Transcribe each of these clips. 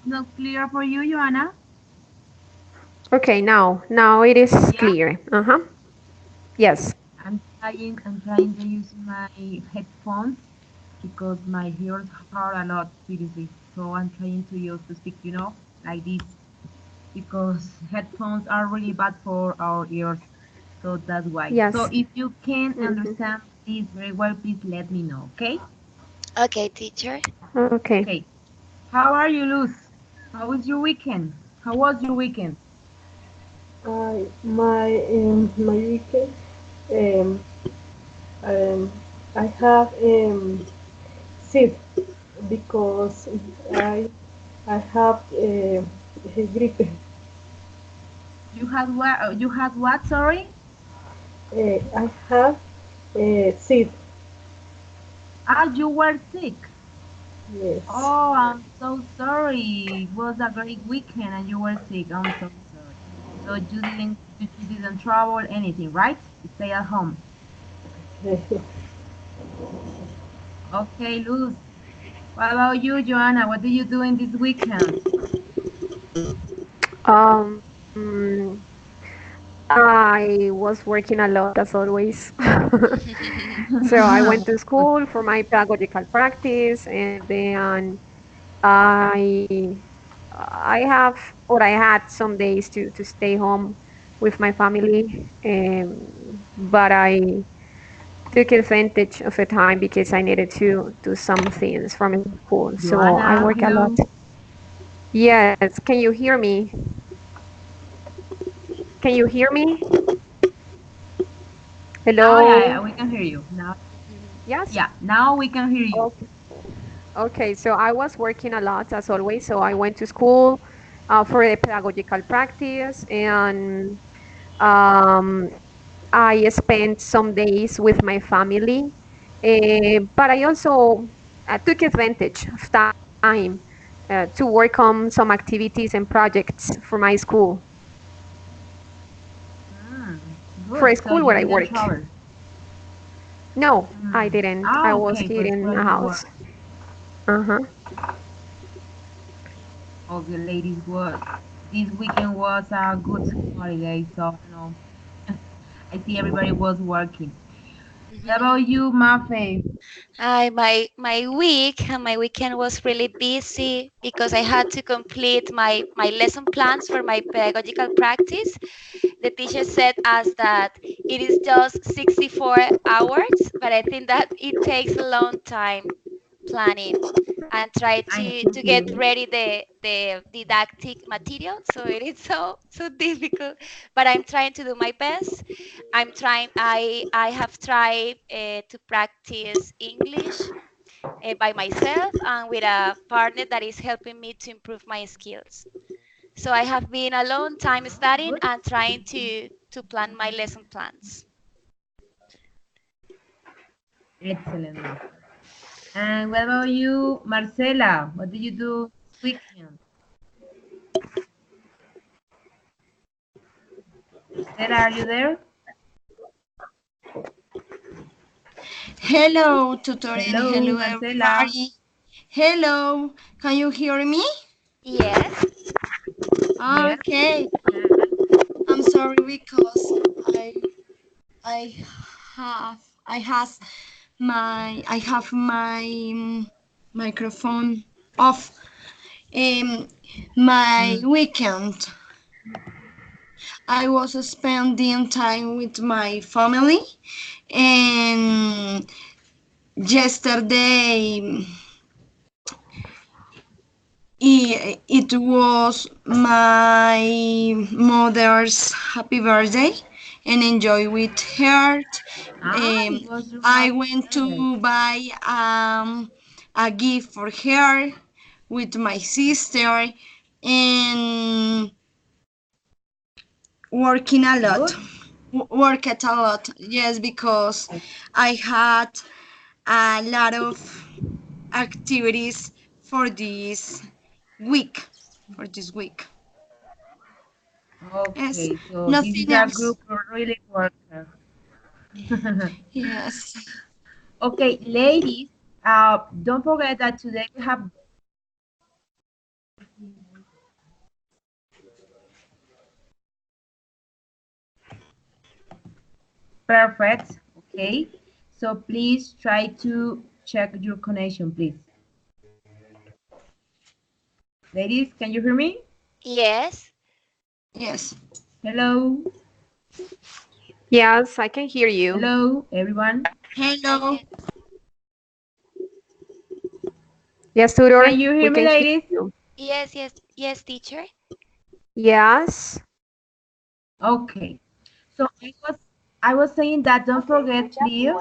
not clear for you, Joanna? Okay, now it is Yeah. clear. Uh-huh. Yes. I'm trying to use my headphones because my ears hurt a lot, seriously. So I'm trying to use to speak, like this because headphones are really bad for our ears. So that's why. So Yes. if you can Mm-hmm. understand this very well, please let me know, okay? Okay, teacher. Okay. Okay. How are you, Luz? How was your weekend? How was your weekend? My weekend, um, um, I have sick because I I have gripe. You had what? Sorry. I have sick. Ah, you were sick. Yes. Oh, I'm so sorry. It was a great weekend and you were sick. I'm so sorry. So you didn't travel anything, right? You stay at home. Okay, Luz. What about you, Joanna? What did you do in this weekend? Um, I was working a lot as always. So I went to school for my pedagogical practice, and then I I have or I had some days to stay home with my family, but I took advantage of the time because I needed to do some things from school. So I Joanna, work a lot. hello. Yes, can you hear me? Can you hear me? Now, yeah, Hello? yeah, we can hear you. Now, Yes? yeah, now we can hear you. Okay. Okay, so I was working a lot as always. So I went to school for the pedagogical practice, and um, I spent some days with my family. But I also took advantage of time to work on some activities and projects for my school, Mm, for a good. So school you where I didn't work. travel. No, I Mm. didn't. I Ah, was okay. here For in school a you were. house. Uh-huh. Okay, ladies, this weekend was a good holiday, so I see everybody was working. What about you, Mafe? My weekend was really busy because I had to complete my lesson plans for my pedagogical practice. The teacher said us that it is just 64 hours, but I think that it takes a long time planning and try I to know. get ready the didactic material. So it is so difficult, but I'm trying to do my best. I have tried to practice English by myself and with a partner that is helping me to improve my skills. So I have been a long time studying Good. and trying to plan my lesson plans. Excellent, Mafe. And what about you, Marcela? What did you do this weekend? Marcela, are you there? Hello, tutor, and Hello, hello, Marcela. everybody. Hello, can you hear me? Yes. Yes, Okay, we can. I'm sorry because I I I have my microphone off. Um, my Mm. weekend, I was spending time with my family, and yesterday it was my mother's happy birthday and enjoy with her. Ah, it was your I mother's went birthday. to buy a gift for her with my sister and working a lot. Good. Worked a lot, yes, because I had a lot of activities for this week. For this week. Yes, Okay, so this is nothing a else. group of really worker. Yes. Okay, ladies, don't forget that today we have Perfect. Okay. So please try to check your connection, please. Ladies, can you hear me? Yes. Yes. Hello? Yes, I can hear you. Hello, everyone? I Hello. can. Yes, tutor, Can you hear we me, can hear ladies? you. Yes, yes, yes, teacher. Yes. Okay. So I was saying that don't forget, please.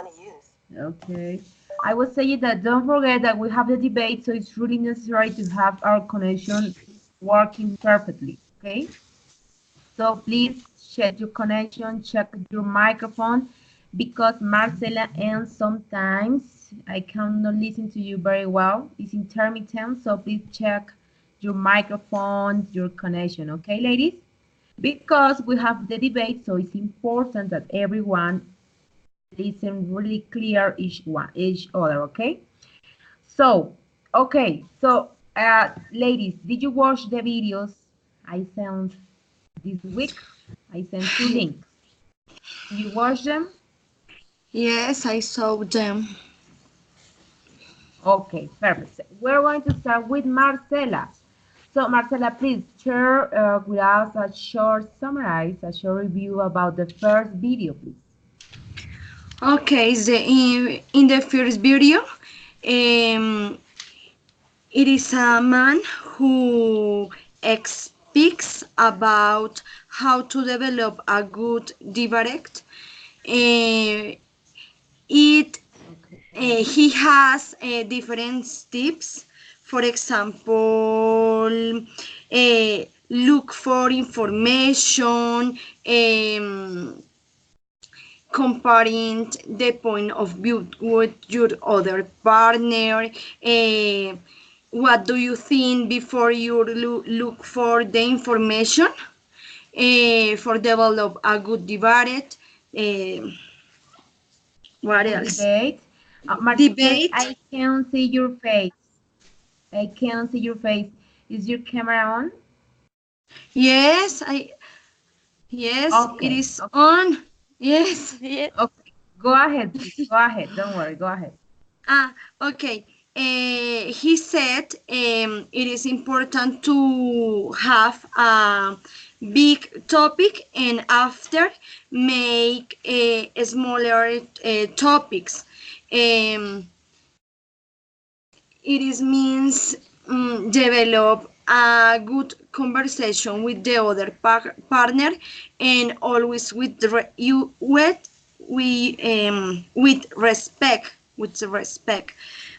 Okay. I was saying that don't forget that we have the debate, so it's really necessary to have our connection working perfectly. Okay. So please check your connection, check your microphone, because Marcela and sometimes I cannot listen to you very well. It's intermittent, so please check your microphone, your connection. Okay, ladies? Because we have the debate, so it's important that everyone listen really clear each other. Okay. So, okay. So, ladies, did you watch the videos I sent this week? I sent two links. Did you watch them? Yes, I saw them. Okay, perfect. So we're going to start with Marcela. So, Marcela, please share with us a short summarize, a short review about the first video, please. Okay, in the first video, it is a man who speaks about how to develop a good direct. It he has different tips. For example, look for information, comparing the point of view with your other partner. What do you think before you look for the information for develop a good debate? Uh, what Good else? debate. Marcela, Debate. I can see your face. I can see your face. Is your camera on? Yes, yes, it Okay. is on. Yes. Yes. Okay. Go ahead, please. Go ahead. Don't worry. Go ahead. Ah, okay. He said it is important to have a big topic and after make smaller topics. It is means develop a good conversation with the other partner and always with you with respect with respect.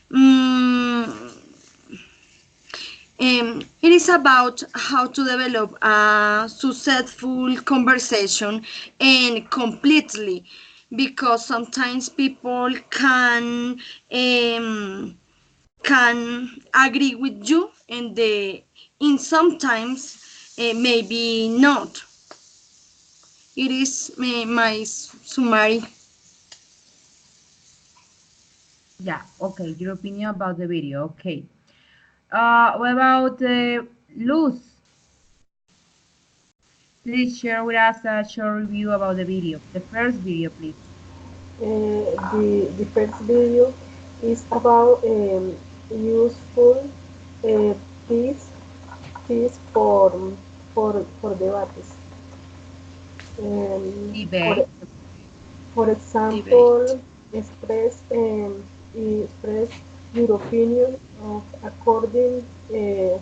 Mm, it is about how to develop a successful conversation and completely because sometimes people can agree with you and the in sometimes maybe not. It is my summary. Yeah. Okay. Your opinion about the video. Okay. What about Luz? Please share with us a short review about the video. The first video, please. The first video is about useful uh, tips tips for debates. Debate. For Debate. example, express your opinion of according a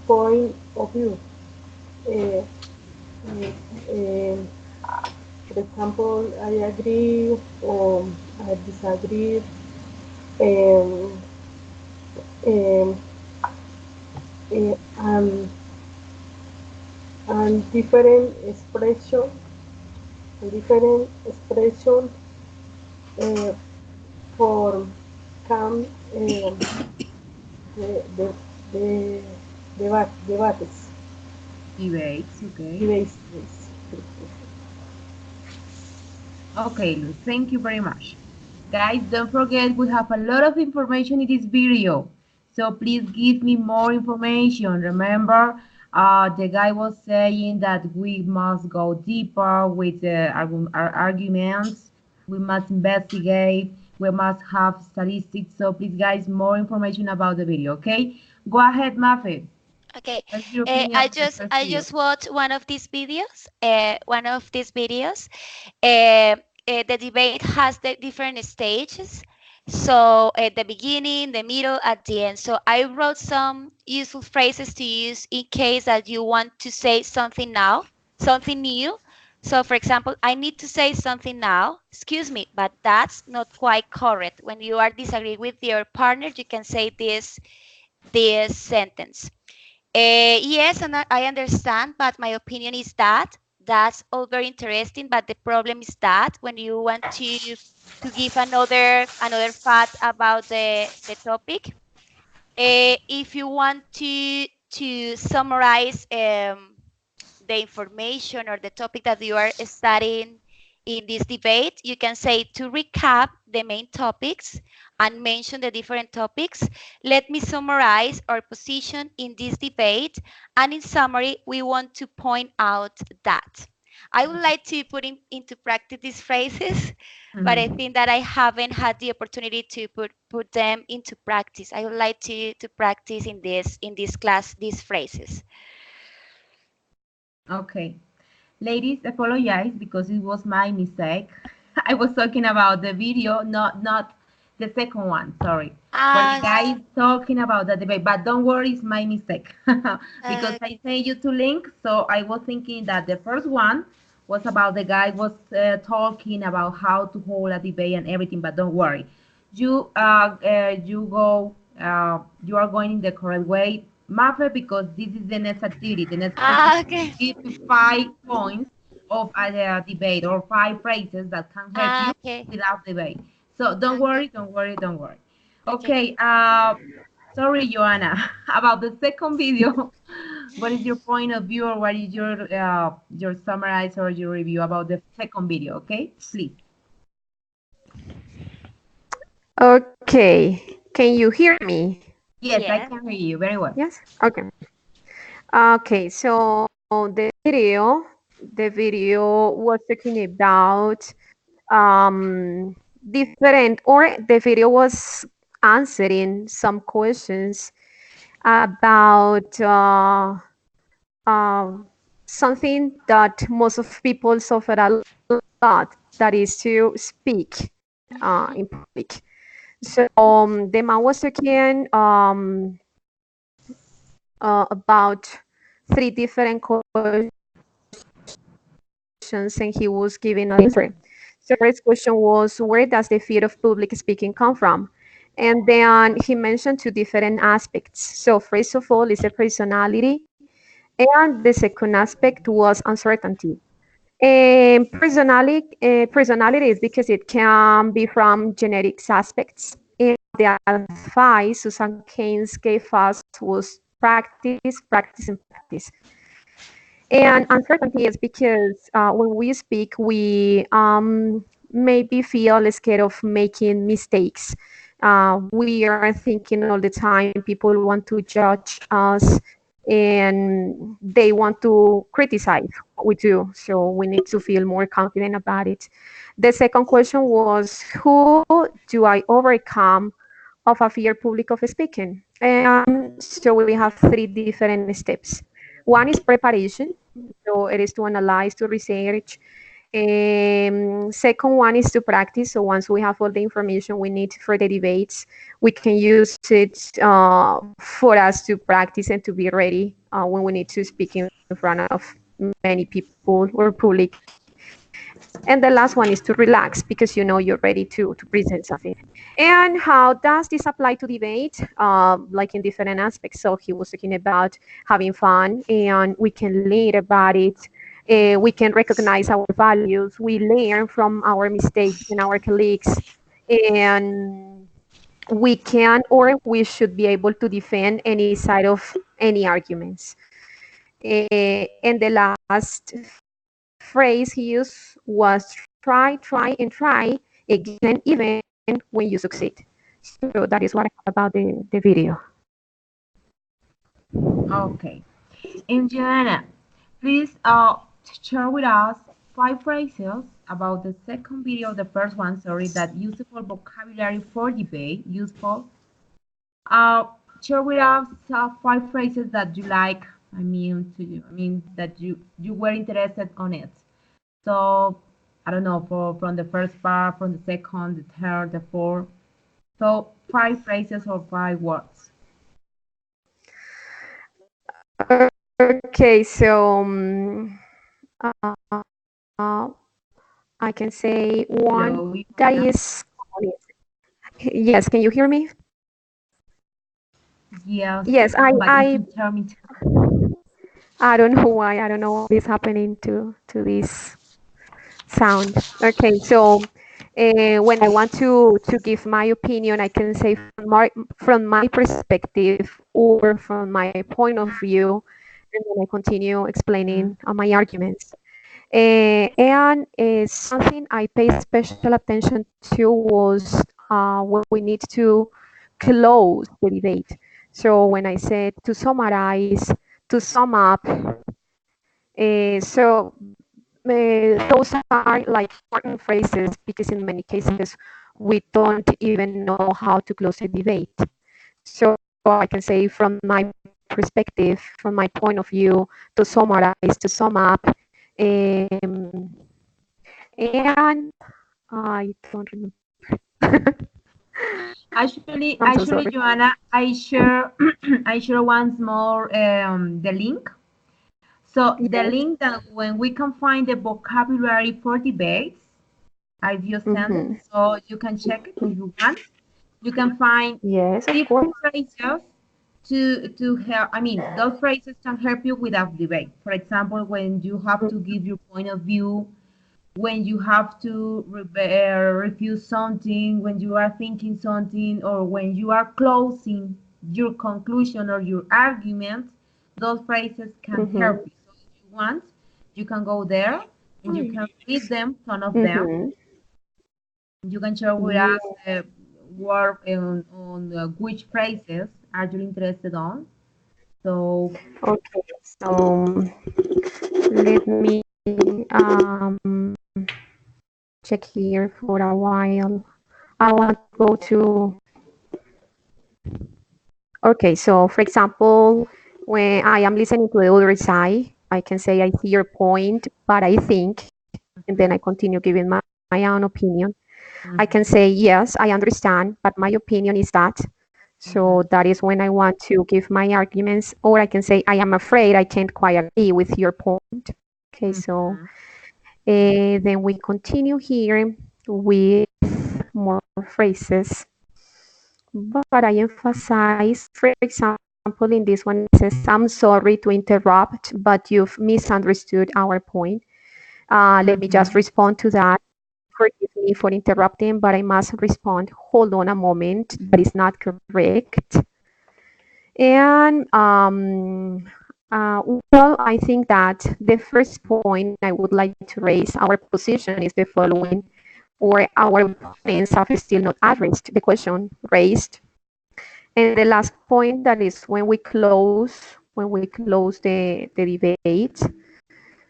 point of view. Uh, um, for example, I agree or I disagree. Um, um, and, and different expression uh, for come the the the debates Debates. Okay. debates. Okay, Luz. Thank you very much. Guys, don't forget we have a lot of information in this video. So please give me more information. Remember, The guy was saying that we must go deeper with the our arguments. We must investigate. We must have statistics. So please, guys, more information about the video. Okay, go ahead, Mafe. Okay, What's your opinion I about the just first I video? just watched one of these videos. The debate has the different stages. So at the beginning, the middle, at the end. So I wrote some useful phrases to use in case that you want to say something now, something new. So for example, I need to say something now. Excuse me, but that's not quite correct. When you are disagreeing with your partner, you can say this sentence. Yes, and I understand, but my opinion is that that's all very interesting. But the problem is that when you want to give another fact about the topic, if you want to summarize the information or the topic that you are studying in this debate, you can say to recap the main topics and mention the different topics. Let me summarize our position in this debate. And in summary, we want to point out that. I would like to put into practice these phrases, but I Mhm. think that I haven't had the opportunity to put them into practice. I would like to practice in this class these phrases. Okay. Ladies, apologize because it was my mistake. I was talking about the video, not the second one, sorry. Where the Ah, guy is talking about the debate, but don't worry, it's my mistake. Because uh, I sent you two links, so I was thinking that the first one was about the guy was talking about how to hold a debate and everything, but don't worry. You are going in the correct way, Mafe, because this is the next activity. The next activity okay. give you 5 points of a debate or 5 phrases that can help you Okay. without debate. So don't Okay. worry, don't worry, don't worry. Okay. Okay, sorry, Joanna, about the second video. What is your point of view, or what is your summarize or your review about the second video? Okay, please. Okay. Can you hear me? Yes, I Yes. can hear you very well. Yes? Okay. Okay, so the video was talking about different, or the video was answering some questions about something that most of people suffer a lot, that is to speak in public. So the man was talking about three different questions, and he was giving an answer. So the first question was, where does the fear of public speaking come from? And then he mentioned two different aspects. So first of all is the personality, and the second aspect was uncertainty. And personality is because it can be from genetics aspects. And the advice Susan Keynes gave us was practice, practice, and practice. And uncertainty is because when we speak, we maybe feel scared of making mistakes. We are thinking all the time, people want to judge us and they want to criticize what we do. So we need to feel more confident about it. The second question was, who do I overcome of a fear public of speaking? And so we have three different steps. One is preparation, so it is to analyze, to research. Second one is to practice. So once we have all the information we need for the debates, we can use it for us to practice and to be ready when we need to speak in front of many people or public. And the last one is to relax because you know you're ready to present something. And how does this apply to debate? Like in different aspects. So he was talking about having fun, and we can learn about it. We can recognize our values. We learn from our mistakes and our colleagues, and we can, or we should be able to defend any side of any arguments. And the last phrase he used was try, try, and try again, even when you succeed. So that is what I have about the video. Okay. And Joanna, please share with us 5 phrases about the second video, the first one, sorry, that useful vocabulary for debate, useful. Uh, share with us 5 phrases that you like. That you were interested on it. So I don't know, from the first part, from the second, the third, the fourth. So 5 phrases or 5 words. Okay, so I can say one Hello, that Ivana. is, yes, can you hear me? Yes, Yes, but you can tell me. I don't know why, I don't know what is happening to this sound. Okay, so when I want to give my opinion, I can say from my perspective or from my point of view, and then I continue explaining my arguments. And something I pay special attention to was when we need to close the debate. So when I said to summarize, to sum up, so those are like important phrases because in many cases we don't even know how to close a debate. So I can say from my perspective, from my point of view, to summarize, to sum up, um, and I don't remember. I'm so Actually, sorry. Joanna, I share I share once more the link. So the Yes. link that when we can find the vocabulary for debates, I just send it, Mm-hmm. so you can check it if you want. You can find Yes, of different course. phrases to help. I mean, those phrases can help you with a debate. For example, when you have to give your point of view, when you have to refuse something, when you are thinking something, or when you are closing your conclusion or your argument, those phrases can help Mm-hmm. you. So if you want, you can go there and you can read them, some of them. Mm-hmm. You can share with Yeah. us what on which phrases are you interested on. So Okay. So let me check here for a while. I want to go to. Okay, so for example, when I am listening to the other side, I can say I see your point, but I think, and then I continue giving my own opinion. I can mhm, say, yes, I understand, but my opinion is that. So mhm, that is when I want to give my arguments, or I can say, I am afraid I can't quite agree with your point. Okay, so mhm, then we continue here with more phrases. But I emphasize, for example, in this one, it says, I'm sorry to interrupt, but you've misunderstood our point. Let me just mhm, respond to that. Forgive me for interrupting, but I must respond. Hold on a moment. That is not correct. And well, I think that the first point I would like to raise our position is the following, or our opponents have still not addressed the question raised. And the last point that is when we close the debate.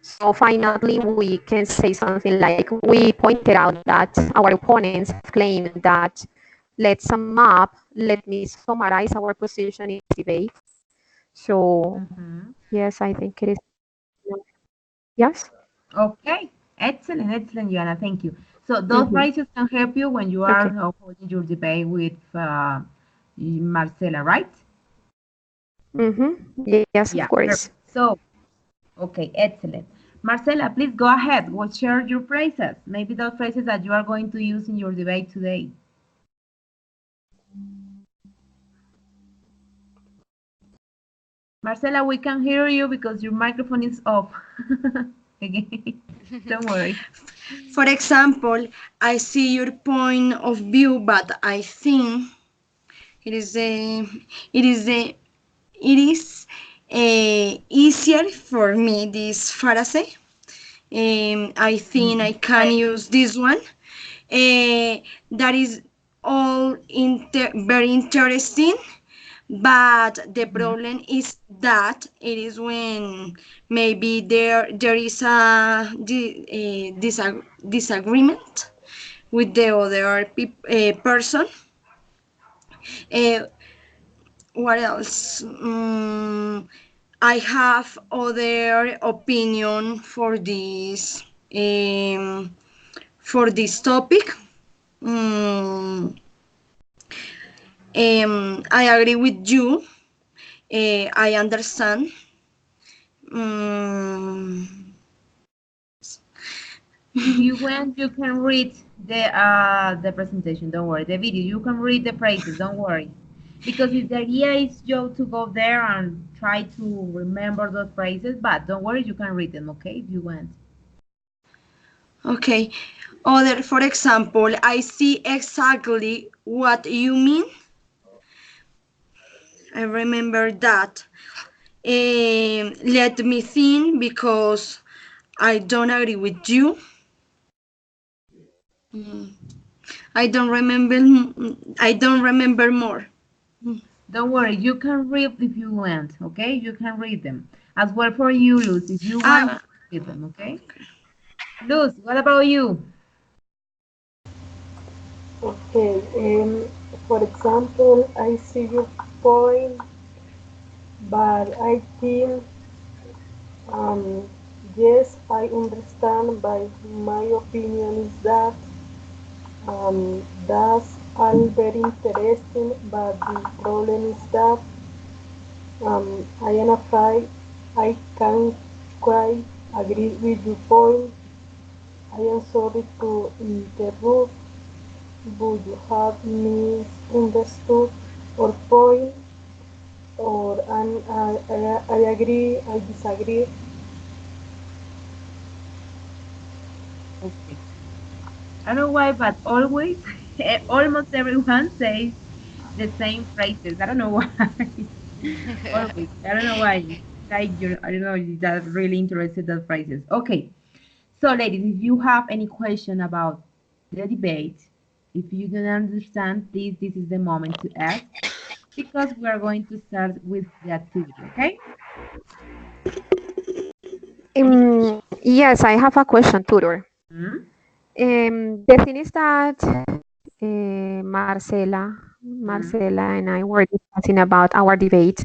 So finally, we can say something like we pointed out that our opponents have claimed that let's sum up, let me summarize our position in this debate. So mhm. yes, I think it is. Yes. Okay, excellent, excellent, Joanna. Thank you. So those Mm-hmm. phrases can help you when you are Okay. holding your debate with Marcela, right? Mm-hmm. Yes, of Yeah, course. perfect. So, okay, excellent. Marcela, please go ahead. We'll share your phrases. Maybe those phrases that you are going to use in your debate today. Marcela, we can hear you because your microphone is off. Again, don't worry. For example, I see your point of view, but I think it is a, it is a, it is easier for me this phrase. I think I can Great. use this one. That is all very interesting, but the Mhm. problem is that it is when maybe there is a disagreement with the other person. Uh, what else? I have other opinion for this topic. Mm, I agree with you. I understand. Mm, If you want, you can read the presentation. Don't worry, the video. You can read the phrases. Don't worry, because if the idea is you to go there and try to remember those phrases, but don't worry, you can read them. Okay, if you want. okay. Other, for example, I see exactly what you mean. I remember that. Let me think because I don't agree with you. Mm, I don't remember. I don't remember more. Don't worry, you can read if you want. Okay, you can read them as well for you, Luz. If you want, you Ah, can read them. Okay, Luz, what about you? Okay, for example, I see your point, but I think, um, yes, I understand, but my opinion is that that's all very interesting, but the problem is that I am afraid I can't quite agree with your point. I am sorry to interrupt, but you have misunderstood or point, or I agree, I disagree. Okay. I don't know why, but always, almost everyone says the same phrases. I don't know why. Always. I don't know why. Like you, I don't know. You just really interested in phrases. Okay. So, ladies, if you have any question about the debate, if you don't understand this is the moment to ask because we are going to start with the activity. Okay? Any question? Yes, I have a question, tutor. Hmm? The thing is that Hmm? Marcela and I were discussing about our debate,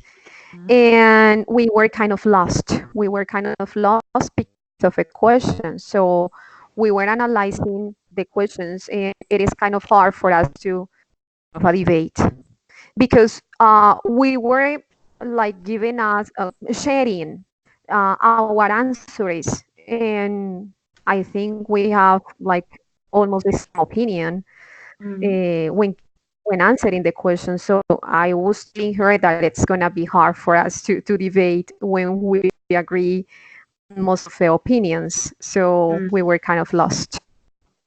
Hmm? and we were kind of lost. We were kind of lost because of a question. So we were analyzing the questions, and it is kind of hard for us to have a debate because we were like giving us sharing our answers, and I think we have like almost the same opinion Hmm? when answering the question. So I was telling her that it's gonna be hard for us to debate when we agree on most of the opinions. So Hmm? we were kind of lost.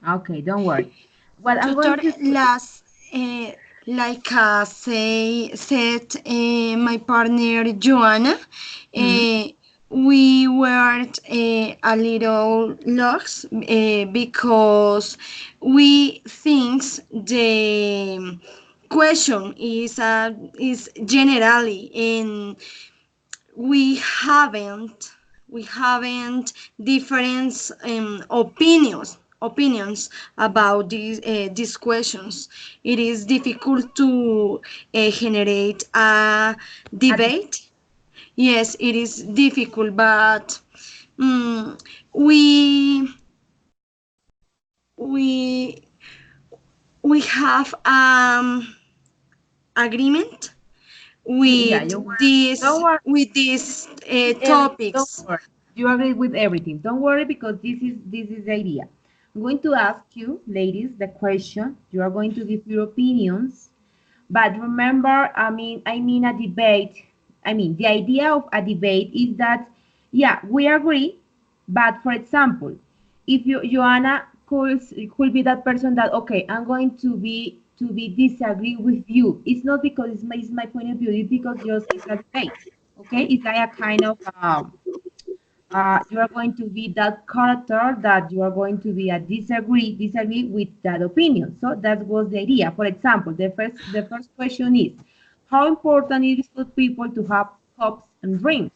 Okay, don't worry. What I'm tutor, going to do. last, like said my partner Joanna, Hmm? uh, we were a little lost because we think the question is generally, and we haven't we haven't different opinions about these questions. It is difficult to generate a I think- debate. Yes, it is difficult, but mm, we we we have agreement Yeah, you don't worry with these with everything. Don't topics. worry. You agree with everything. Don't worry because this is the idea. I'm going to ask you, ladies, the question. You are going to give your opinions. But remember, I mean a debate. I mean the idea of a debate is that yeah, we agree, but for example, if you Joanna could be that person that okay, I'm going to be disagree with you. It's not because it's my point of view, it's because just it's a debate. Okay, it's like a kind of you are going to be that character that you are going to be a disagree with that opinion. So that was the idea. For example, the first question is how important it is for people to have hopes and dreams.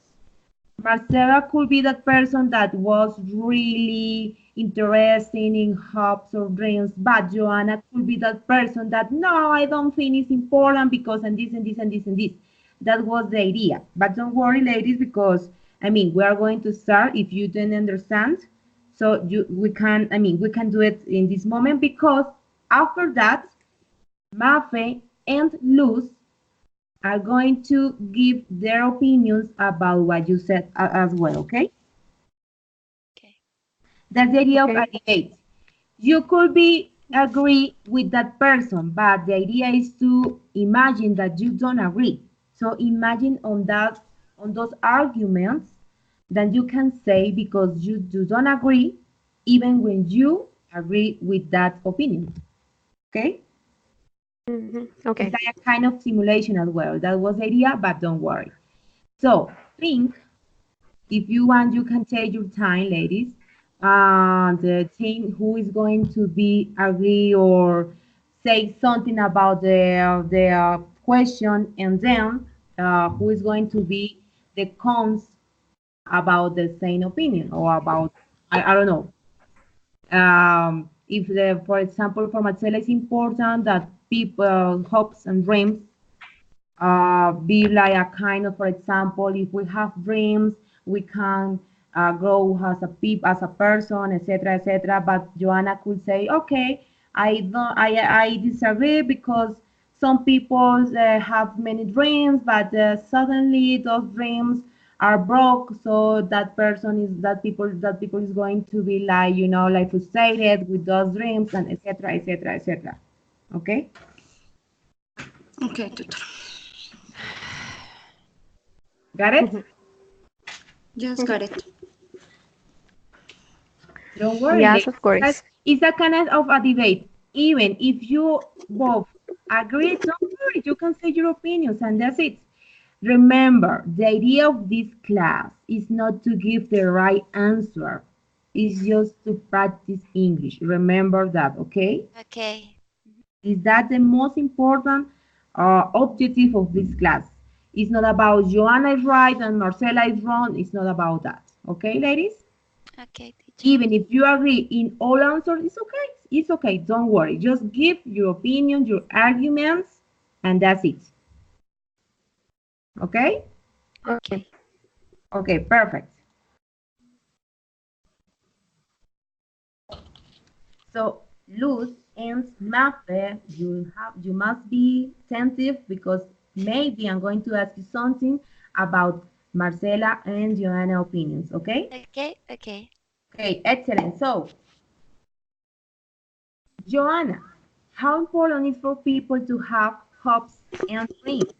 Marcela could be that person that was really interested in hopes or dreams, but Joanna could be that person that no, I don't think it's important because and this and this and this and this. That was the idea. But don't worry, ladies, because I mean we are going to start if you didn't understand. So we can do it in this moment because after that, Mafe and Luz are going to give their opinions about what you said as well, okay? Okay. That's the idea of Okay. a debate. You could be agree with that person, but the idea is to imagine that you don't agree. So imagine on those arguments that you can say because you don't agree, even when you agree with that opinion. Okay? Okay. It's like a kind of simulation as well. That was the idea, but don't worry. So think, if you want, you can take your time, ladies, and think who is going to be agree or say something about the question, and then who is going to be the cons about the same opinion or about I don't know. If for example, for Marcela, it's important that people hopes and dreams be like a kind of, for example, if we have dreams, we can grow as as a person, etc., etc. But Joanna could say, okay, I disagree because some people have many dreams, but suddenly those dreams are broke. So that people is going to be like, like frustrated with those dreams and etc., etc., etc. Okay, Okay, tutor. got it? Yes, got it. Don't worry, Yes, ladies. of course. It's a kind of a debate. Even if you both agree, don't worry. You can say your opinions, and that's it. Remember, the idea of this class is not to give the right answer. It's just to practice English. Remember that, okay? Okay. Is that the most important objective of this class? It's not about Joanna is right and Marcela is wrong. It's not about that. Okay, ladies? Okay, teacher. Even if you agree in all answers, it's okay. It's okay. Don't worry. Just give your opinion, your arguments, and that's it. Okay? Okay. Okay. Okay, perfect. So, Luz and Mafe, you must be attentive because maybe I'm going to ask you something about Marcela and Joanna opinions. Okay? Okay. Okay. Okay, excellent. So, Joanna, how important is for people to have hopes and dreams?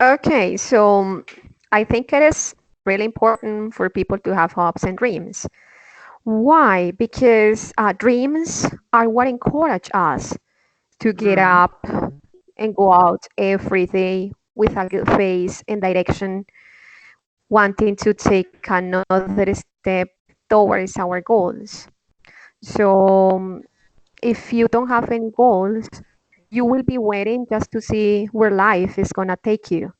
Okay, so I think it is really important for people to have hopes and dreams. Why? Because dreams are what encourage us to get Mm, up and go out every day with a good face and direction, wanting to take another step towards our goals. So, if you don't have any goals, you will be waiting just to see where life is going to take you.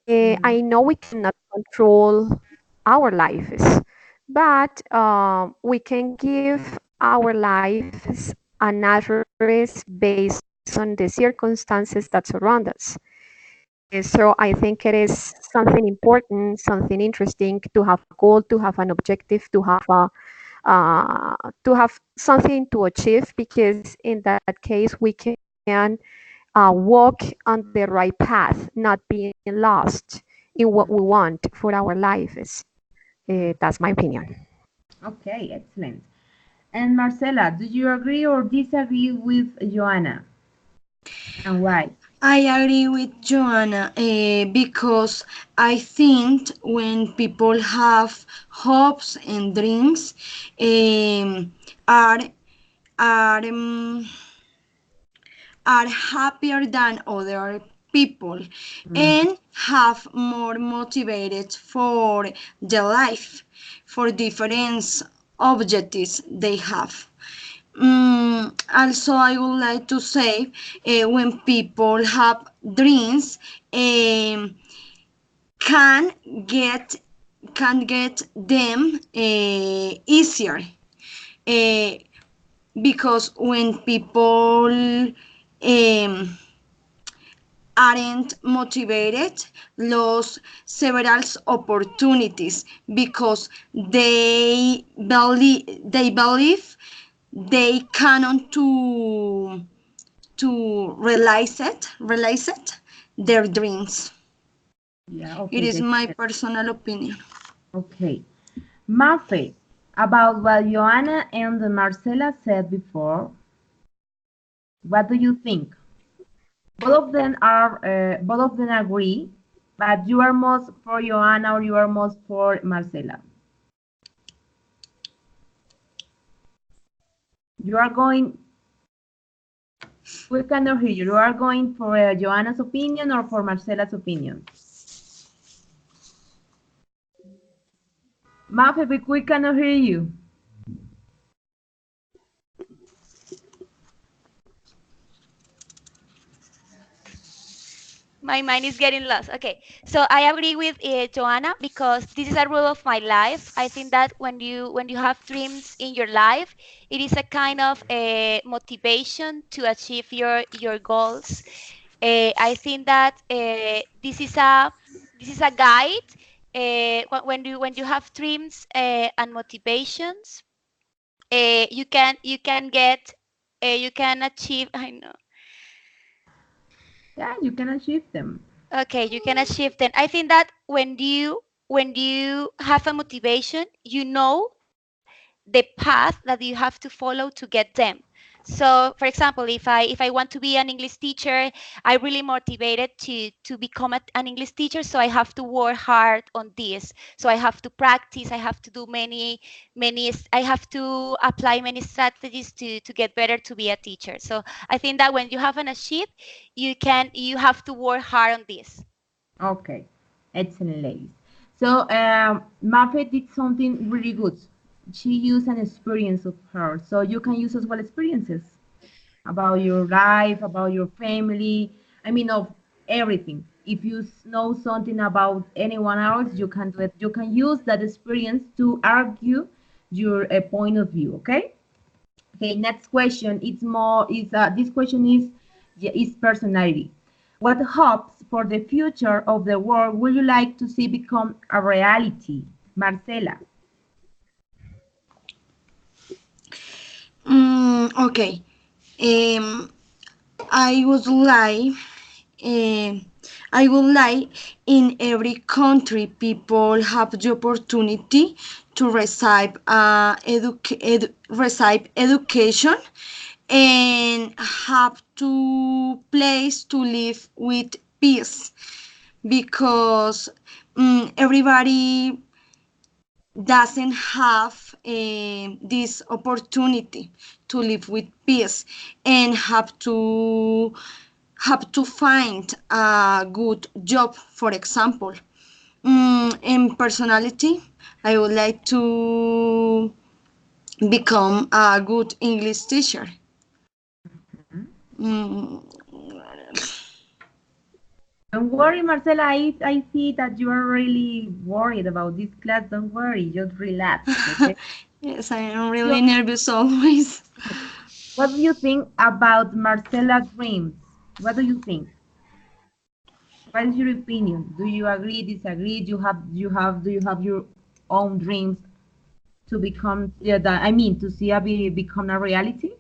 I mm, know we cannot control our lives, but we can give our lives an address based on the circumstances that surround us. So I think it is something important, something interesting to have a goal, to have an objective, to have something to achieve, because in that case we can walk on the right path, not being lost in what we want for our lives. That's my opinion. okay, excellent. And Marcela, do you agree or disagree with Joanna? And why? I agree with Joanna because I think when people have hopes and dreams, um, are are um, are happier than other people Mm, and have more motivated for the life, for different objectives they have. Also, I would like to say when people have dreams, um, can get them easier, uh, because when people aren't motivated, lose several opportunities because they believe they cannot to realize it their dreams. Yeah, It okay, is my excellent. personal opinion. Okay. Mafe, about what Joanna and Marcela said before, what do you think? Both of them agree, but you are most for Joanna or you are most for Marcela? You are going, we cannot hear you. You are going for Joanna's opinion or for Marcela's opinion? Mafe, we cannot hear you. My mind is getting lost. Okay, so I agree with Joanna because this is a rule of my life. I think that when you have dreams in your life, it is a kind of a motivation to achieve your goals. I think that this is a guide. When you have dreams and motivations, you can achieve. I know. Yeah, you can achieve them. Okay, you can achieve them. I think that when you have a motivation, you know the path that you have to follow to get them. So, for example, if I want to be an English teacher, I'm really motivated to become an English teacher. So I have to work hard on this. So I have to practice. I have to do I have to apply many strategies to get better to be a teacher. So I think that when you have an achieve, you have to work hard on this. Okay, excellent, ladies. So, Mafe did something really good. She used an experience of her. So you can use as well experiences about your life, about your family. I mean, of everything. If you know something about anyone else, you can do it. You can use that experience to argue your point of view. Okay. Okay. Next question. It's more. Is this question is yeah, is personality. What hopes for the future of the world would you like to see become a reality, Marcela? Okay. Um, I would like, um, I would like in every country people have the opportunity to receive education and have to place to live with peace, because everybody doesn't have this opportunity to live with peace and have to find a good job, for example. In personality, I would like to become a good English teacher. Mm, Don't worry, Marcela. I see that you are really worried about this class. Don't worry, just relax, okay? yes, I am really You, nervous always. what do you think about Marcela's dreams? What do you think? What is your opinion? Do you agree, disagree? Do you have your own dreams to become, yeah, I mean, to see become a reality?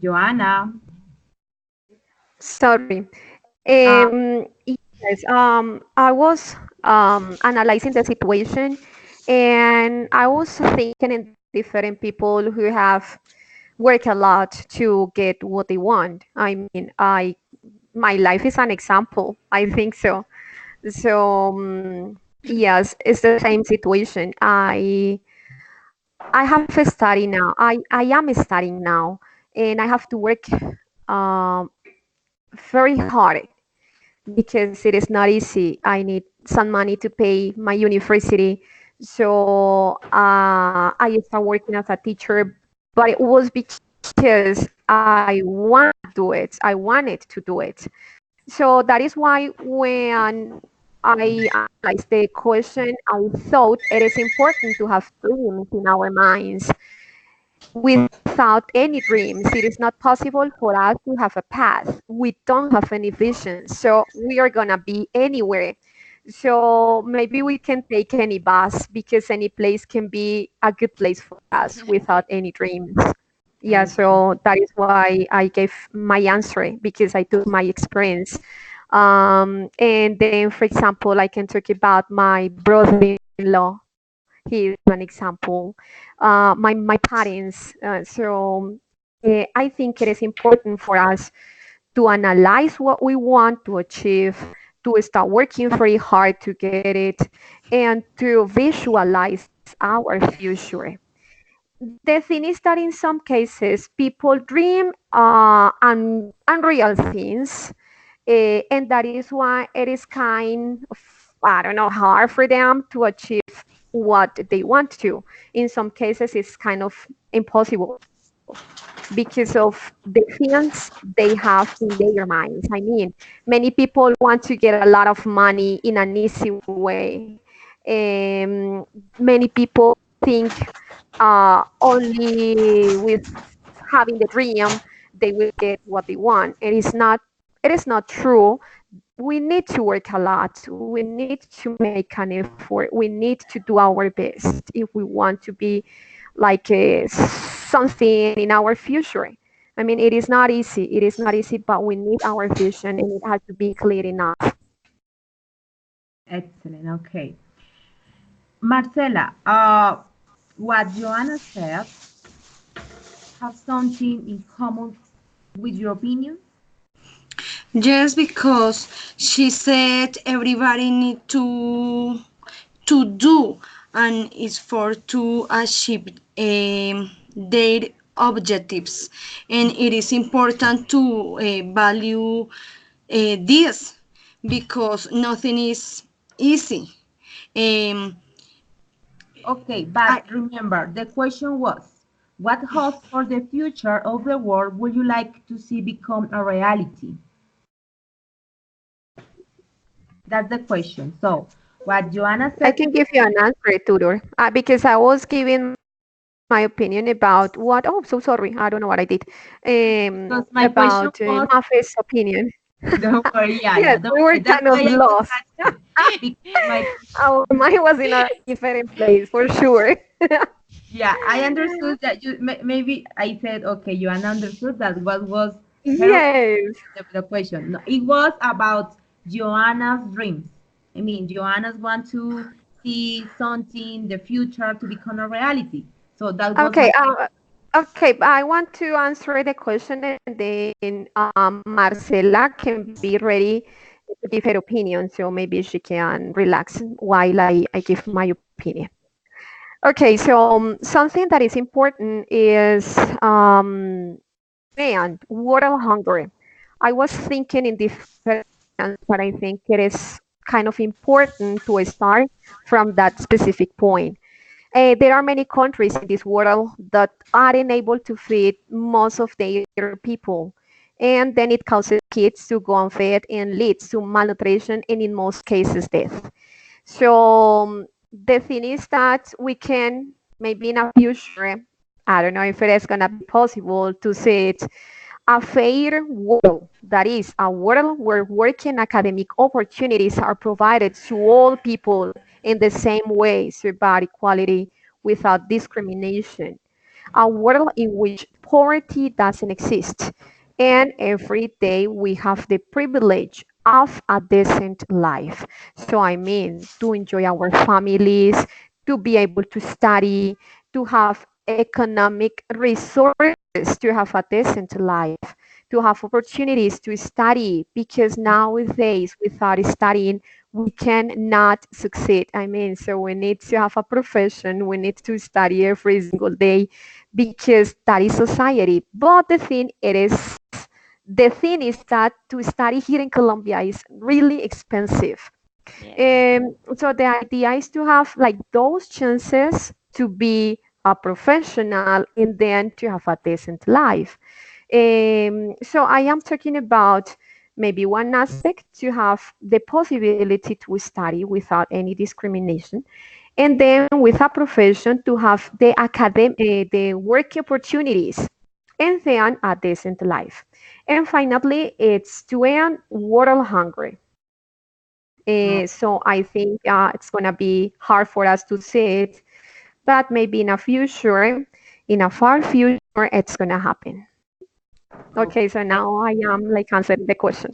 Joanna, Sorry. uh, Yes, I was analyzing the situation, and I was thinking in different people who have worked a lot to get what they want. I mean, my life is an example. I think so. So yes, it's the same situation. I have studied now. I am studying now, and I have to work um, very hard because it is not easy. I need some money to pay my university, So I started working as a teacher, but it was because I want to do it. I wanted to do it. So that is why when I analyzed the question, I thought it is important to have dreams in our minds. Without any dreams, it is not possible for us to have a path. We don't have any vision, so we are gonna be anywhere. So maybe we can take any bus because any place can be a good place for us without any dreams. Yeah, Okay. so that is why I gave my answer because I took my experience. And then, for example, I can talk about my brother-in-law. He is an example. My parents. I think it is important for us to analyze what we want to achieve, to start working very hard to get it, and to visualize our future. The thing is that in some cases, people dream unreal things, and that is why it is kind of, I don't know, hard for them to achieve what they want to. In some cases, it's kind of impossible because of the feelings they have in their minds. I mean, many people want to get a lot of money in an easy way. Many people think only with having the dream they will get what they want. It is not true. We need to work a lot. We need to make an effort. We need to do our best if we want to be like something in our future. I mean, it is not easy. It is not easy, but we need our vision and it has to be clear enough. Excellent. Okay. Marcela, what Joanna said have something in common with your opinion? Just because she said everybody need to do and is for to achieve their objectives, and it is important to value this because nothing is easy. um, Okay, I, but remember, the question was, what hopes for the future of the world would you like to see become a reality? That's the question. So, what Joanna I said can give you an answer, Tudor, because I was giving my opinion about what. Oh, so sorry. I don't know what I did. because my About question was, Mafe's opinion. don't worry, yeah, Yes, yeah, don't we were worry. That's kind of why I was lost. asking because my Our mind was in a different place for sure. yeah, I understood that you maybe I said okay, Joanna understood that what was her Yes. the question. No, it was about Joanna's dreams. I mean, Joanna's want to see something, the future to become a reality. So that was my Okay. question. Okay. But I want to answer the question, and then Marcela can be ready to give her opinion. So maybe she can relax while I give my opinion. Okay. So something that is important is demand, water hunger. I was thinking in different areas, but I think it is kind of important to start from that specific point. There are many countries in this world that aren't able to feed most of their people. And then it causes kids to go unfed and leads to malnutrition and in most cases death. So the thing is that we can maybe in a future, I don't know if it is gonna be possible to see it, a fair world, that is a world where working academic opportunities are provided to all people in the same way, so about equality without discrimination, a world in which poverty doesn't exist, and every day we have the privilege of a decent life. So I mean to enjoy our families, to be able to study, to have economic resources to have a decent life, to have opportunities to study, because nowadays without studying we cannot succeed. I mean, so we need to have a profession, we need to study every single day because that is society. But the thing is that to study here in Colombia is really expensive. Yes. So the idea is to have like those chances to be a professional and then to have a decent life. So I am talking about maybe one aspect to have the possibility to study without any discrimination, and then with a profession to have the work opportunities, and then a decent life. And finally, it's to end world hunger. Oh, So I think it's going to be hard for us to see it, but maybe in a future, in a far future, it's going to happen. Okay, so okay. now I am like answering the question,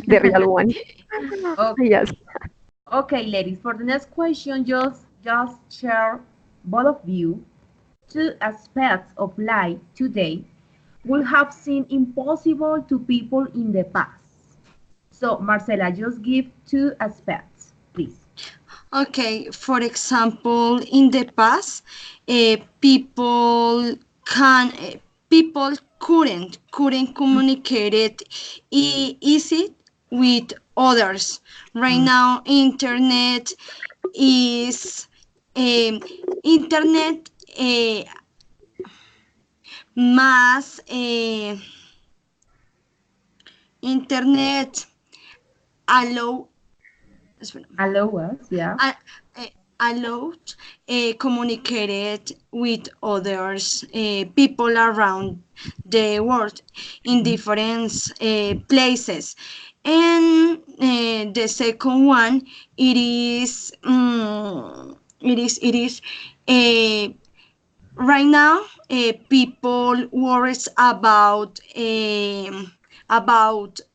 the real one. Okay. Yes. Okay, ladies, for the next question, just share both of you two aspects of life today will have seemed impossible to people in the past. So, Marcela, just give two aspects, please. Okay, for example, in the past, people can people couldn't communicate it easy with others. Right Mm. now, is um, internet más internet allow espera, Allow us, yeah. a- allowed communicated with others people around the world in Mhm. different places. And the second one, it is uh, right now people worries about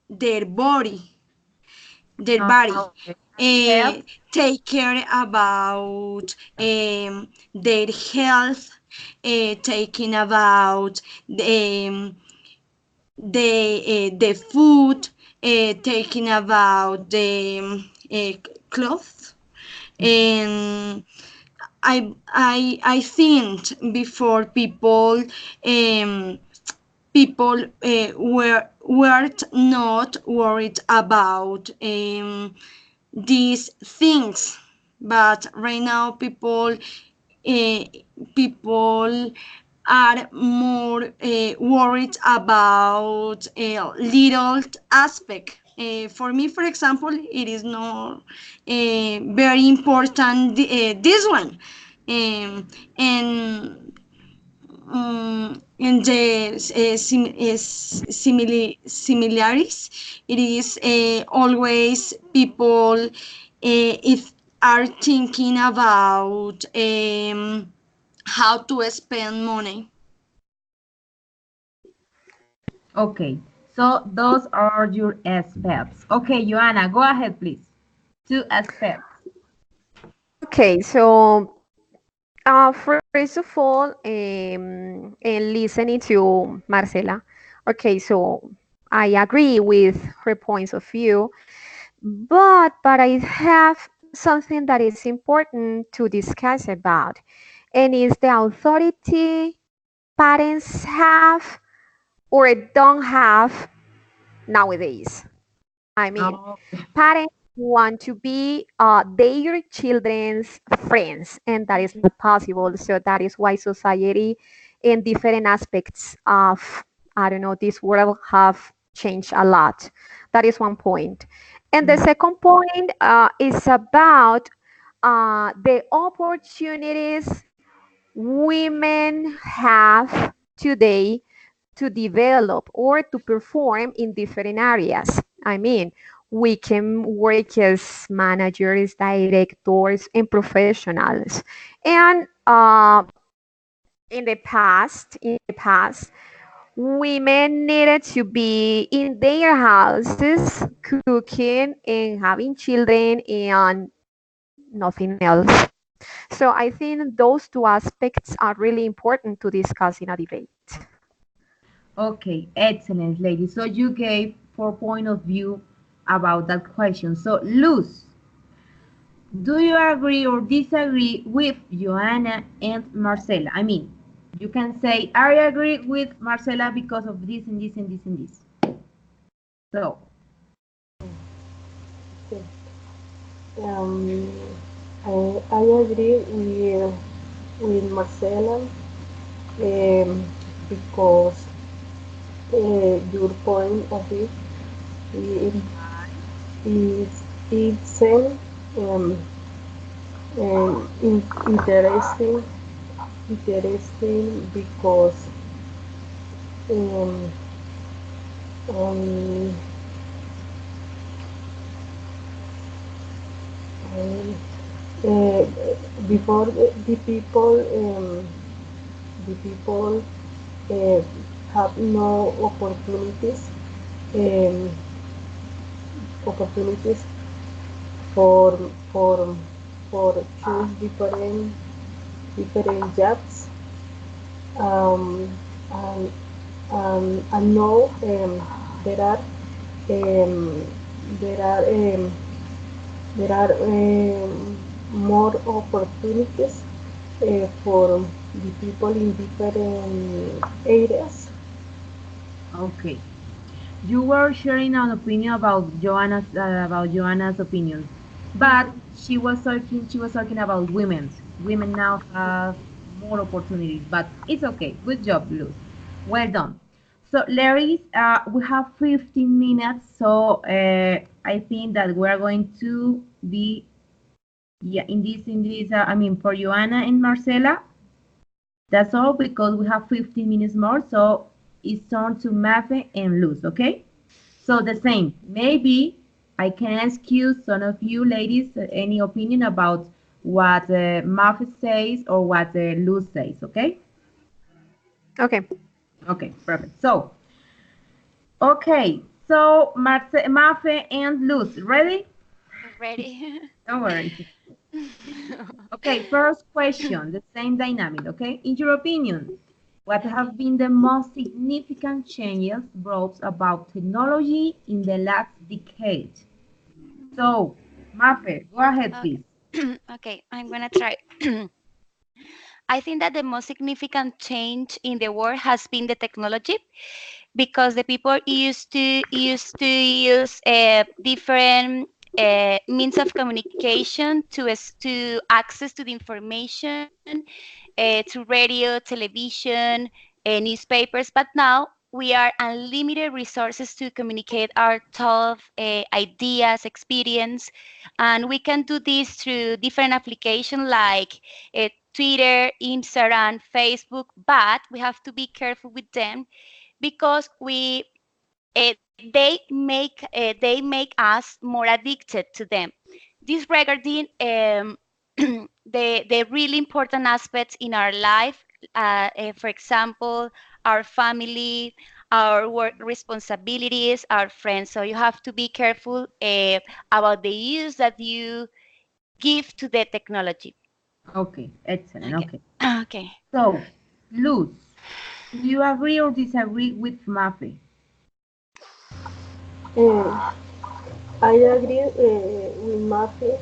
their body, Okay. uh, Health. take care about their health, taking about the food, taking about the clothes. And I think before people were not worried about these things, but right now uh, people are more worried about a little aspect. For me, for example, it is not very important this one. And in the similarities, it is always people if are thinking about how to spend money. Okay. So those are your aspects. Okay, Joanna, go ahead, please. Two aspects. Okay, so first of all, and listening to Marcela, okay, so I agree with her points of view, but I have something that is important to discuss about, and is the authority parents have or don't have nowadays. I mean, Okay. parents want to be their children's friends, and that is not possible. So that is why society in different aspects of, I don't know, this world have changed a lot. That is one point. And the Mm. second point is about the opportunities women have today to develop or to perform in different areas. I mean, we can work as managers, directors, and professionals. And in the past, women needed to be in their houses, cooking and having children, and nothing else. So I think those two aspects are really important to discuss in a debate. Okay, excellent, ladies. So you gave 4 point of view about that question. So, Luz, do you agree or disagree with Joanna and Marcela? I mean, you can say, I agree with Marcela because of this and this and this and this. So, Sí. Um, I agree with Marcela, because your point of it is it's um, interesting because um, um, um, uh, before the people uh, have no um, opportunities for for for choose different jobs, um, and and now there are um, there are there are more opportunities for the people in different areas. Okay. You were sharing an opinion about Joanna's opinions, but she was talking about women. Women now have more opportunities, but it's okay. Good job, Luz. Well done. So, Larry, we have 15 minutes, so I think that we're going to be, yeah, I mean, for Joanna and Marcela, that's all because we have 15 minutes more, so it's turn to Mafe and Luz, okay? So the same. Maybe I can ask you, some of you ladies, any opinion about what Mafe says or what Luz says, okay? Okay. Okay, perfect. So, okay. So, Mafe and Luz, ready? Ready? Don't worry. Okay, first question, the same dynamic, okay? In your opinion, what Okay. have been the most significant changes brought about technology in the last decade? So, Mafe, go ahead, Okay. please. Okay, I'm gonna try. I think that the most significant change in the world has been the technology because the people used to use different means of communication to access to the information through radio, television, newspapers. But now we are unlimited resources to communicate our thoughts, ideas, experience, and we can do this through different applications like Twitter, Instagram, Facebook. But we have to be careful with them because they make us more addicted to them. This regarding the really important aspects in our life, for example, our family, our work responsibilities, our friends. So you have to be careful about the use that you give to the technology. Okay, excellent. Okay. Okay. Okay. So, Luz, do you agree or disagree with Mafe? Um, I agree with Mafi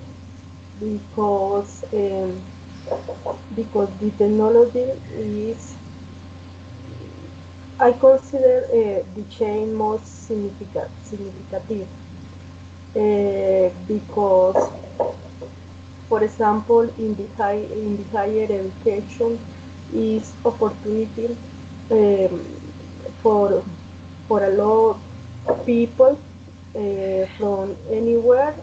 because because the technology is, I consider the change most significant because, for example, in the higher education is opportunity um, for a lot of people from anywhere.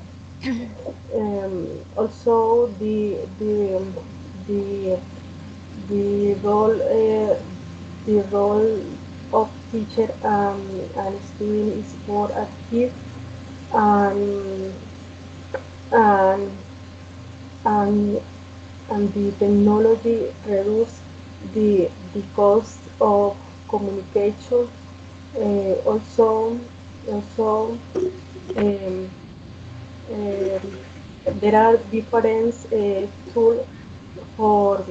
Also, the the role of teacher and student is more active, and and and and the technology reduce the cost of communication. Also, um, um, there are different tools for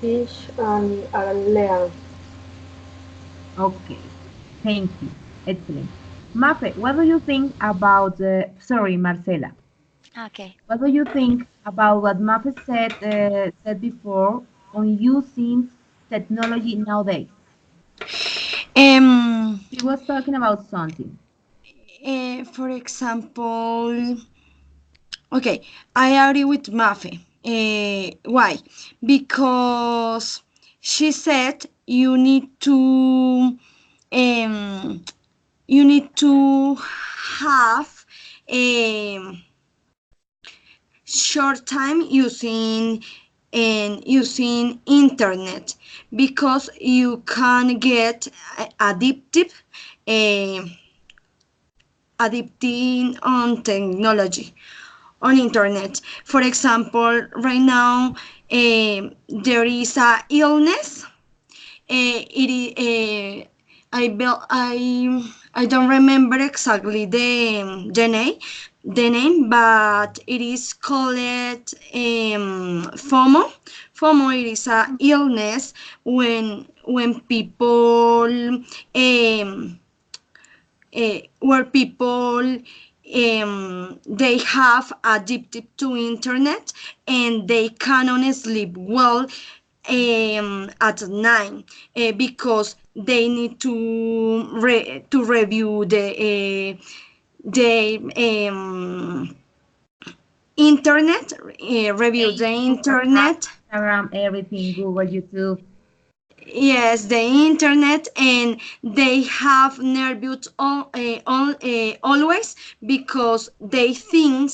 teach and learn. Okay, thank you. Excellent. Mafe, what do you think about, sorry, Marcela, Okay. what do you think about what Mafe said before on using technology nowadays? Um, She was talking about something. for example, Okay, I agree with Mafe. Why? Because she said um, you need to have a short time using internet because you can get addictive uh, addicting on technology on internet. For example, right now there is a illness. It is I don't remember exactly the name, but it is called FOMO. FOMO it is a illness when people where people they have addicted to internet and they cannot sleep well at night because they need to review the internet, review the Facebook, WhatsApp, internet. Instagram, everything, Google, YouTube. Yes, the internet, and they have nervous always because they think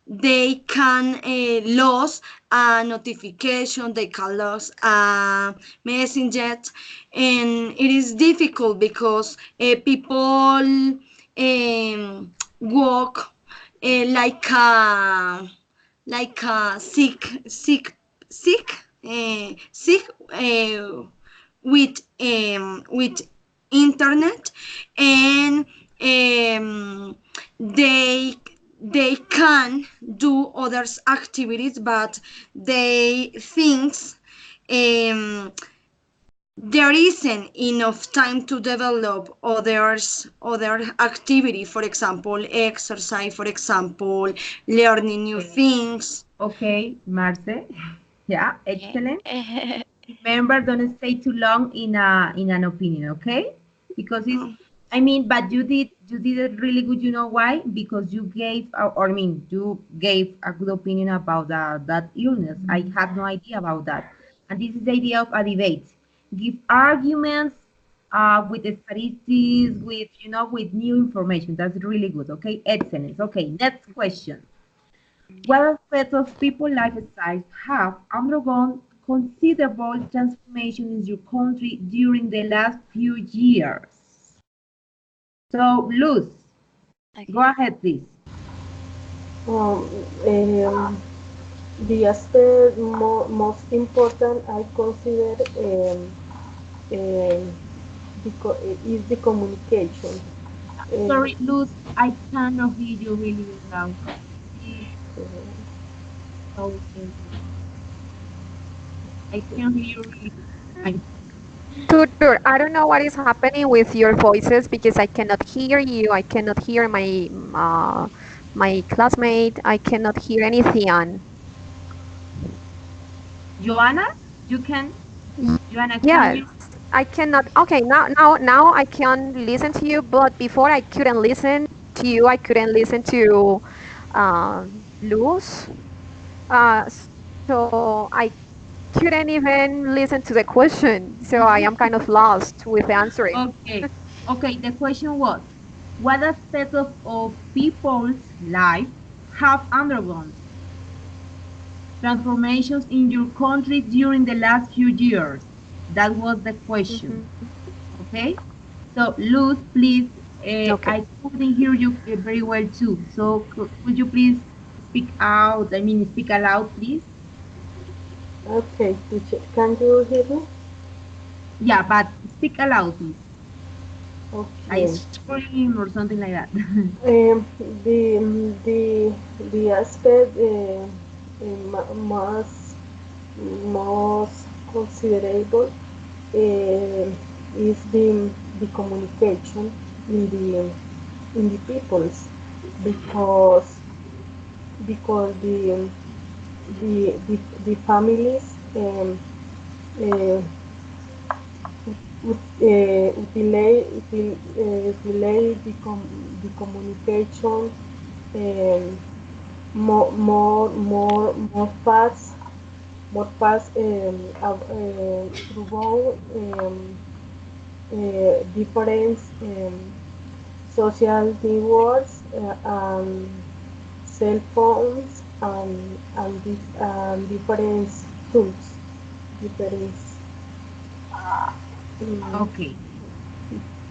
they can lose a notification, they can lose a messenger, and it is difficult because people walk like a sick with internet, and they can do other activities, but they thinks um, there isn't enough time to develop other activity, for example exercise, for example learning new things. Okay, Marce. Yeah, excellent. Okay. Remember, don't stay too long in an opinion, okay? Because it's, Mm. I mean, but you did it really good. You know why? Because you gave, or I mean, you gave a good opinion about that illness. I had no idea about that, and this is the idea of a debate. Give arguments with the statistics, with with new information. That's really good. Okay, excellent. Okay, next question. What aspects of people lifestyles have undergone considerable transformation in your country during the last few years? So, Luz, go Okay. ahead, please. Um, um, the aspect most important I consider um, is the communication. Um, Sorry, Luz, I cannot hear you really loud. Please, okay. I can hear you really fine. Tutor, I don't know what is happening with your voices because I cannot hear you. I cannot hear my classmate. I cannot hear anything. Joanna, you can, Joanna, can Yes, you? I cannot. Okay, now I can listen to you, but before I couldn't listen to you. I couldn't listen to Luz. So I couldn't even listen to the question. So I am kind of lost with answering. Okay, okay. The question was, what aspects of people's life have undergone transformations in your country during the last few years? That was the question. Mhm. Okay. So, Luz, please, Okay. I couldn't hear you very well too. So, could you please speak out? I mean, speak aloud, please. okay, teacher, can you hear me? Yeah, but speak aloud, please. Like Okay. scream or something like that. Um, the the the aspect most considerable is the communication in the peoples, because the families uh, delay the communication, um, more fast, through different social networks and cell phones and different tools, different. mm, Okay.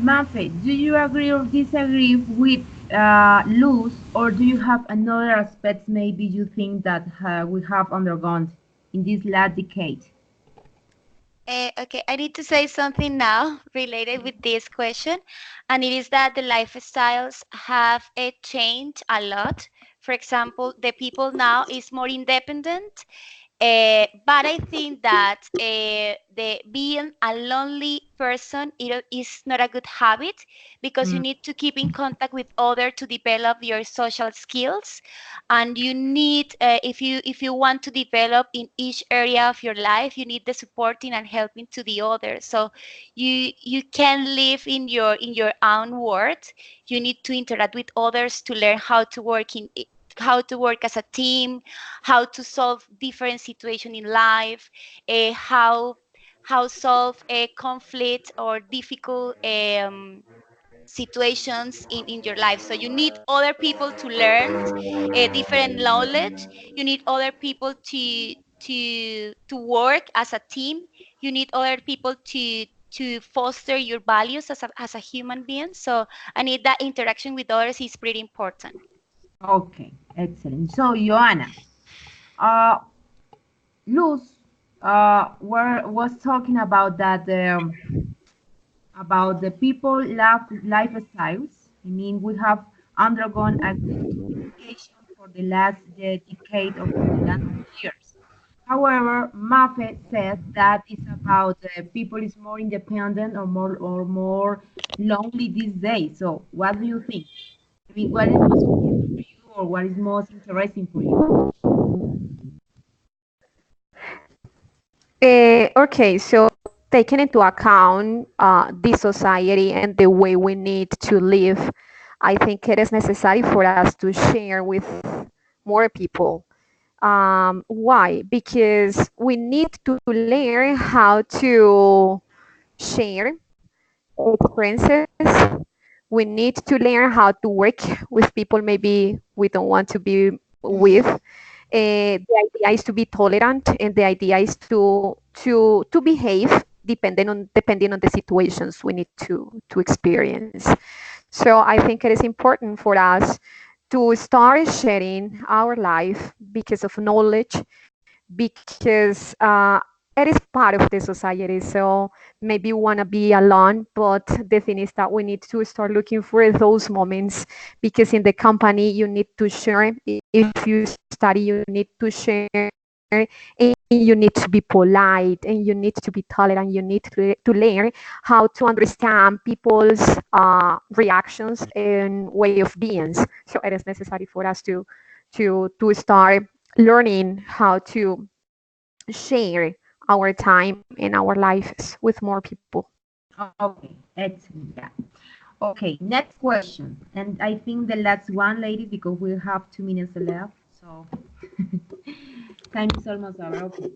Mafe, do you agree or disagree with Luz, or do you have another aspects maybe you think that we have undergone in this last decade? Okay, I need to say something now related with this question, and it is that the lifestyles have changed a lot. For example, the people now is more independent. But I think that the being a lonely person is not a good habit, because you Mm, need to keep in contact with others to develop your social skills, and you need if you want to develop in each area of your life, you need the supporting and helping to the others. So you can live in your own world. You need to interact with others to learn how to work as a team, how to solve different situations in life, how solve a conflict or difficult situations in your life. So you need other people to learn different knowledge. You need other people to work as a team. You need other people to foster your values as a human being. So I need that interaction with others is pretty important. okay, excellent. So, Joanna, uh, Luz was talking about that about the people lifestyles. I mean, we have undergone a great modification for the last decade or for the last years. However, Mafe said that it's about people is more independent or more lonely these days. So, what do you think? I mean, what is most important for you, or what is most interesting for you? Okay, so taking into account the society and the way we need to live, I think it is necessary for us to share with more people. Why? Because we need to learn how to share experiences. We need to learn how to work with people maybe we don't want to be with. The idea is to be tolerant, and the idea is to behave depending on the situations we need to experience. So I think it is important for us to start sharing our life because of knowledge, because it is part of the society. So maybe you want to be alone, but the thing is that we need to start looking for those moments, because in the company you need to share. If you study, you need to share. And you need to be polite, and you need to be tolerant. You need to learn how to understand people's reactions and way of being. So it is necessary for us to start learning how to share our time and our lives with more people. Okay, excellent. Yeah. Okay, next question. And I think the last one, ladies, because we have 2 minutes left. So time is almost over. Okay.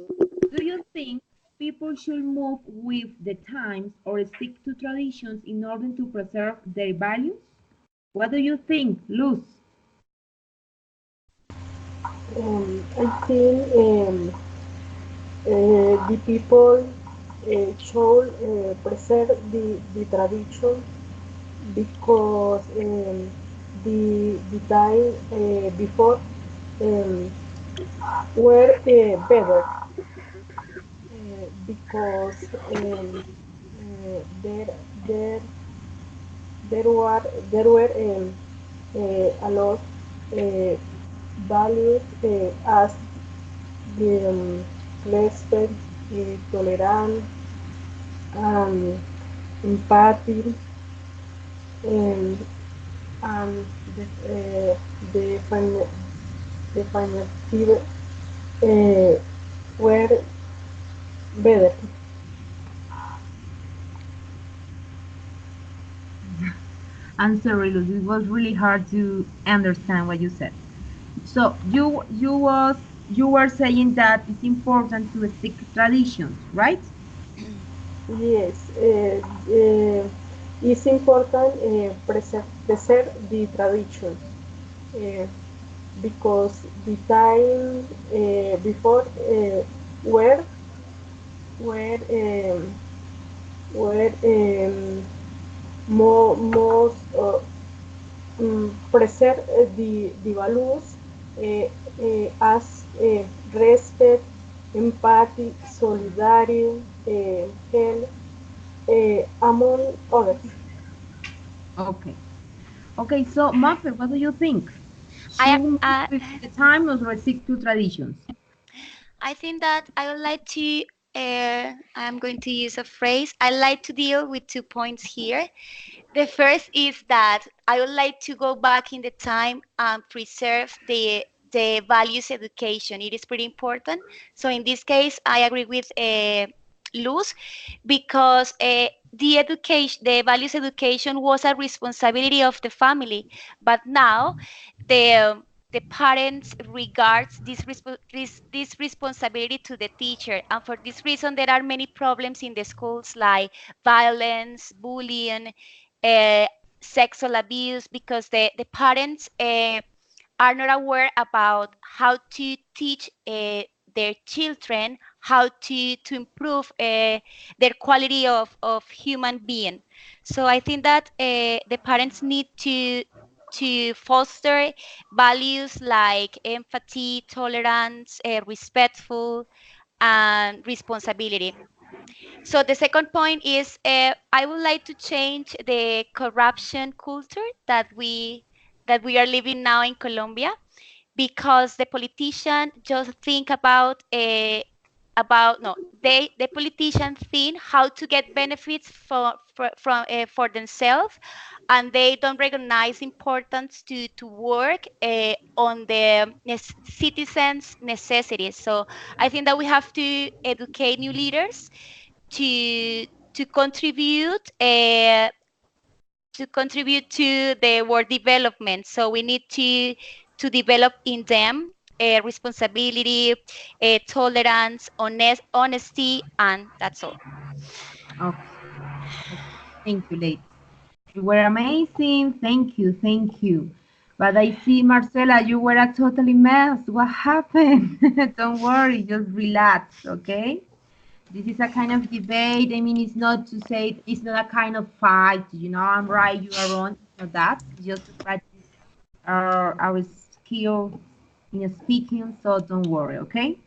Do you think people should move with the times or stick to traditions in order to preserve their values? What do you think, Luz? I think the people should preserve the tradition because the time before um, were better because there there there were a lot uh, values as the respect, tolerance, and empathy, and and the the financial were better. I'm sorry, Luz. It was really hard to understand what you said. So you were saying that it's important to stick traditions, right? Yes, it's important preserve the tradition uh, because the time before were were most preserve the values as respect, empathy, solidarity, help, among others. Okay. Okay, so Maffer, what do you think? I Should we move uh, with the time or stick to traditions? I think that I would like to. I'm going to use a phrase. I like to deal with 2 points here. The first is that I would like to go back in the time and preserve the values education. It is pretty important. So in this case, I agree with Luz because the values education was a responsibility of the family, but now the parents regards this responsibility to the teacher, and for this reason there are many problems in the schools like violence, bullying, uh, sexual abuse, because the parents are not aware about how to teach their children how to improve their quality of human being. So I think that the parents need to foster values like empathy, tolerance, respectful, and responsibility. So the second point is I would like to change the corruption culture that we are living now in Colombia, because the politician just think about no, the politician think how to get benefits for themselves, and they don't recognize importance to work on the citizens necessities. So I think that we have to educate new leaders to to contribute uh, to the world development. So we need to develop in them responsibility, tolerance, honesty, and that's all. Okay, okay. Thank you, ladies. You were amazing. Thank you, thank you. But I see, Marcela, you were a totally mess. What happened? Don't worry, just relax, okay? This is a kind of debate. I mean, it's not to say it's not a kind of fight. I'm right, you are wrong. It's not that. It's just to practice our skill in speaking. So don't worry, okay?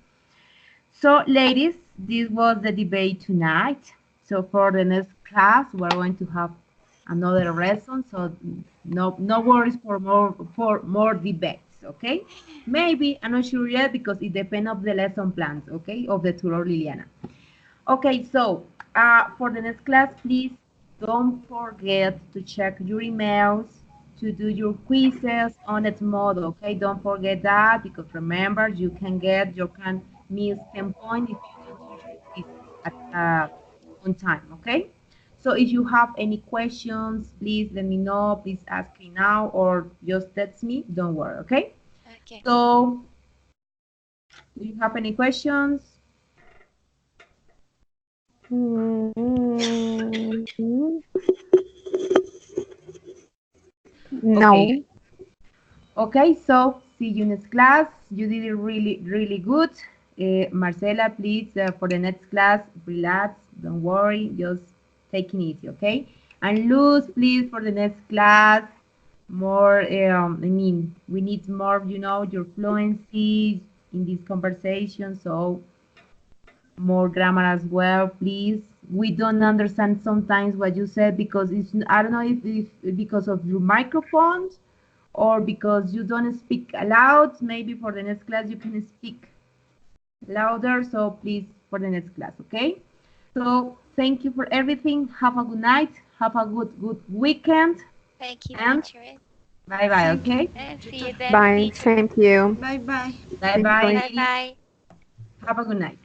So, ladies, this was the debate tonight. So, for the next class, we're going to have another lesson. So, no worries for more debates. Okay? Maybe I'm not sure yet because it depends of the lesson plans. Okay, of the tutor Liliana. Okay, so for the next class, please don't forget to check your emails, to do your quizzes on Edmodo. Okay, don't forget that, because remember, you can miss 10 points if you don't do your quizzes on time. Okay, so if you have any questions, please let me know. Please ask me now or just text me. Don't worry. Okay, Okay. so do you have any questions? Mm, Okay. no. Okay, so see you next class. You did it really, really good. Marcela, please, for the next class, relax. Don't worry. Just take it easy, okay? And Luz, please, for the next class, more, we need more, your fluency in this conversation. So more grammar as well, please. We don't understand sometimes what you said because I don't know if because of your microphones or because you don't speak aloud. Maybe for the next class you can speak louder. So please, for the next class, okay? So thank you for everything. Have a good night. Have a good weekend. Thank you, And teacher. bye bye, Thank you. okay? And You see too. you then, Bye. teacher. Same to you. Bye bye. Bye Thank you. bye, Bye ladies. bye. Have a good night.